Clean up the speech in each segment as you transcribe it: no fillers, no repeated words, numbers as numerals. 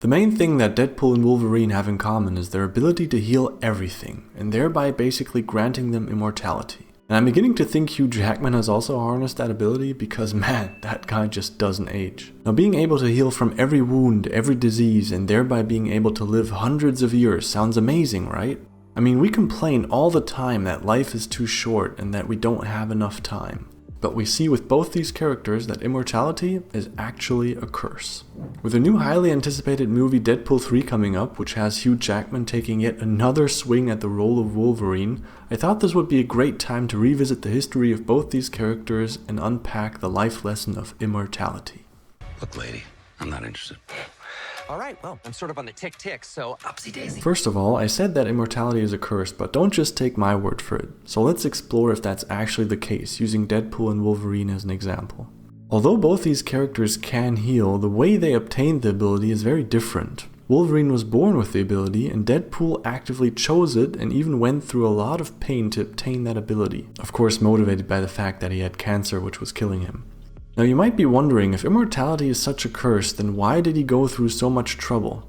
The main thing that Deadpool and Wolverine have in common is their ability to heal everything, and thereby basically granting them immortality. And I'm beginning to think Hugh Jackman has also harnessed that ability because man, that guy just doesn't age. Now being able to heal from every wound, every disease, and thereby being able to live hundreds of years sounds amazing, right? I mean, we complain all the time that life is too short and that we don't have enough time. But we see with both these characters that immortality is actually a curse. With the new highly anticipated movie Deadpool 3 coming up, which has Hugh Jackman taking yet another swing at the role of Wolverine, I thought this would be a great time to revisit the history of both these characters and unpack the life lesson of immortality. Look, lady, I'm not interested. All right, well, I'm sort of on the tick-tick, so upsy daisy. First of all, I said that immortality is a curse, but don't just take my word for it. So let's explore if that's actually the case, using Deadpool and Wolverine as an example. Although both these characters can heal, the way they obtained the ability is very different. Wolverine was born with the ability, and Deadpool actively chose it and even went through a lot of pain to obtain that ability. Of course motivated by the fact that he had cancer which was killing him. Now you might be wondering, if immortality is such a curse, then why did he go through so much trouble?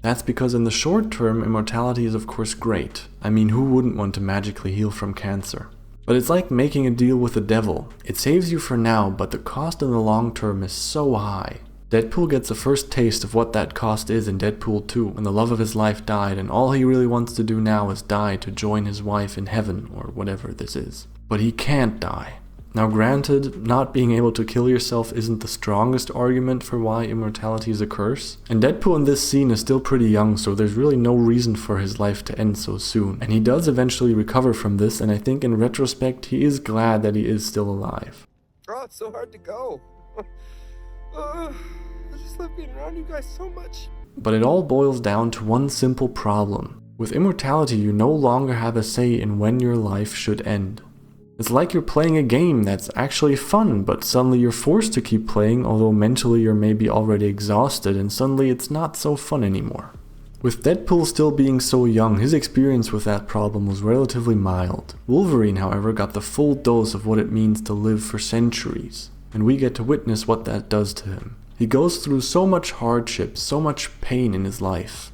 That's because in the short term, immortality is of course great. I mean, who wouldn't want to magically heal from cancer? But it's like making a deal with the devil. It saves you for now, but the cost in the long term is so high. Deadpool gets a first taste of what that cost is in Deadpool 2, when the love of his life died and all he really wants to do now is die to join his wife in heaven, or whatever this is. But he can't die. Now granted, not being able to kill yourself isn't the strongest argument for why immortality is a curse, and Deadpool in this scene is still pretty young, so there's really no reason for his life to end so soon. And he does eventually recover from this, and I think in retrospect he is glad that he is still alive. Oh, it's so hard to go. I just love being around you guys so much. But it all boils down to one simple problem. With immortality, you no longer have a say in when your life should end. It's like you're playing a game that's actually fun, but suddenly you're forced to keep playing, although mentally you're maybe already exhausted, and suddenly it's not so fun anymore. With Deadpool still being so young, his experience with that problem was relatively mild. Wolverine, however, got the full dose of what it means to live for centuries, and we get to witness what that does to him. He goes through so much hardship, so much pain in his life.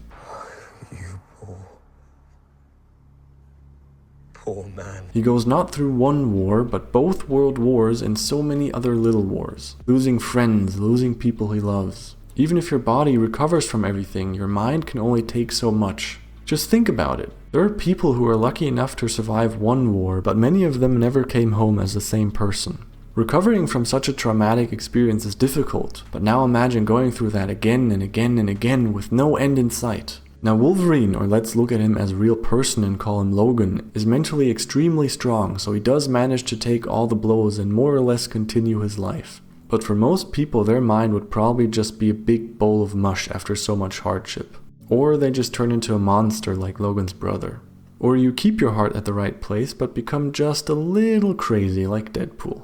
Poor man. He goes not through one war, but both world wars and so many other little wars. Losing friends, losing people he loves. Even if your body recovers from everything, your mind can only take so much. Just think about it. There are people who are lucky enough to survive one war, but many of them never came home as the same person. Recovering from such a traumatic experience is difficult, but now imagine going through that again and again and again with no end in sight. Now Wolverine, or let's look at him as a real person and call him Logan, is mentally extremely strong, so he does manage to take all the blows and more or less continue his life. But for most people, their mind would probably just be a big bowl of mush after so much hardship. Or they just turn into a monster like Logan's brother. Or you keep your heart at the right place but become just a little crazy like Deadpool.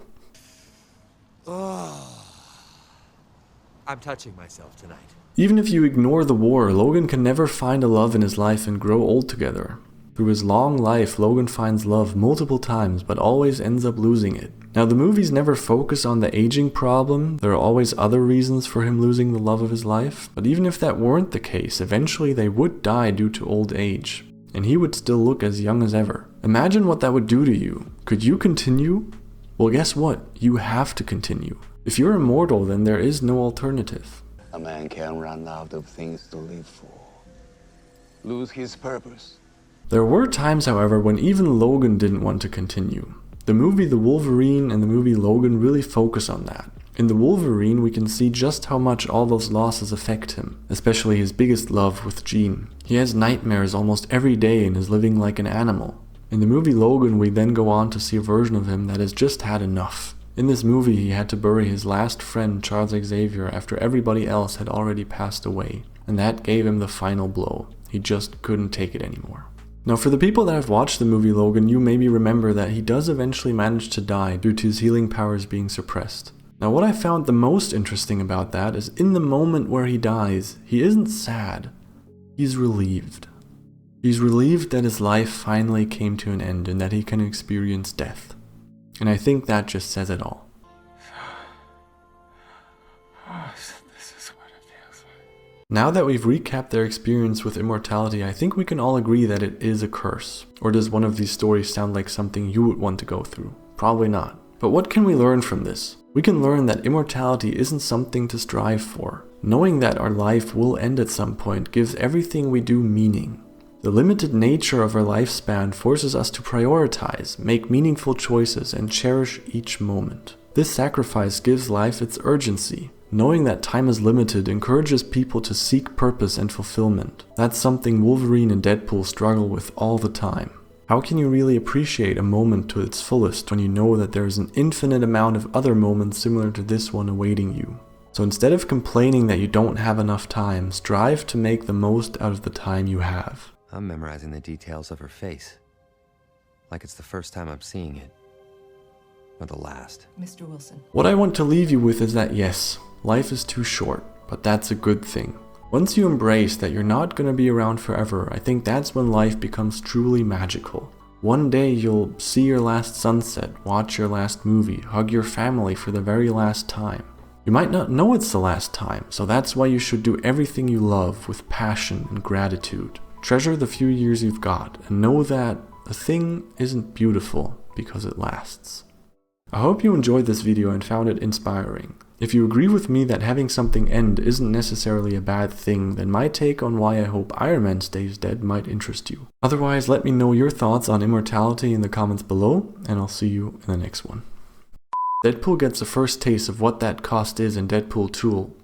I'm touching myself tonight. Even if you ignore the war, Logan can never find a love in his life and grow old together. Through his long life, Logan finds love multiple times, but always ends up losing it. Now the movies never focus on the aging problem, there are always other reasons for him losing the love of his life, but even if that weren't the case, eventually they would die due to old age, and he would still look as young as ever. Imagine what that would do to you. Could you continue? Well, guess what? You have to continue. If you're immortal, then there is no alternative. A man can run out of things to live for. Lose his purpose. There were times, however, when even Logan didn't want to continue. The movie The Wolverine and the movie Logan really focus on that. In The Wolverine, we can see just how much all those losses affect him, especially his biggest love with Jean. He has nightmares almost every day and is living like an animal. In the movie Logan, we then go on to see a version of him that has just had enough. In this movie, he had to bury his last friend, Charles Xavier, after everybody else had already passed away, and that gave him the final blow. He just couldn't take it anymore. Now, for the people that have watched the movie Logan, you maybe remember that he does eventually manage to die due to his healing powers being suppressed. Now, what I found the most interesting about that is in the moment where he dies, he isn't sad. He's relieved. He's relieved that his life finally came to an end and that he can experience death. And I think that just says it all. Now that we've recapped their experience with immortality, I think we can all agree that it is a curse. Or does one of these stories sound like something you would want to go through? Probably not. But what can we learn from this? We can learn that immortality isn't something to strive for. Knowing that our life will end at some point gives everything we do meaning. The limited nature of our lifespan forces us to prioritize, make meaningful choices, and cherish each moment. This sacrifice gives life its urgency. Knowing that time is limited encourages people to seek purpose and fulfillment. That's something Wolverine and Deadpool struggle with all the time. How can you really appreciate a moment to its fullest when you know that there is an infinite amount of other moments similar to this one awaiting you? So instead of complaining that you don't have enough time, strive to make the most out of the time you have. I'm memorizing the details of her face. Like it's the first time I'm seeing it. Or the last. Mr. Wilson. What I want to leave you with is that yes, life is too short, but that's a good thing. Once you embrace that you're not going to be around forever, I think that's when life becomes truly magical. One day you'll see your last sunset, watch your last movie, hug your family for the very last time. You might not know it's the last time, so that's why you should do everything you love with passion and gratitude. Treasure the few years you've got, and know that a thing isn't beautiful because it lasts. I hope you enjoyed this video and found it inspiring. If you agree with me that having something end isn't necessarily a bad thing, then my take on why I hope Iron Man stays dead might interest you. Otherwise, let me know your thoughts on immortality in the comments below, and I'll see you in the next one. Deadpool gets a first taste of what that cost is in Deadpool 2.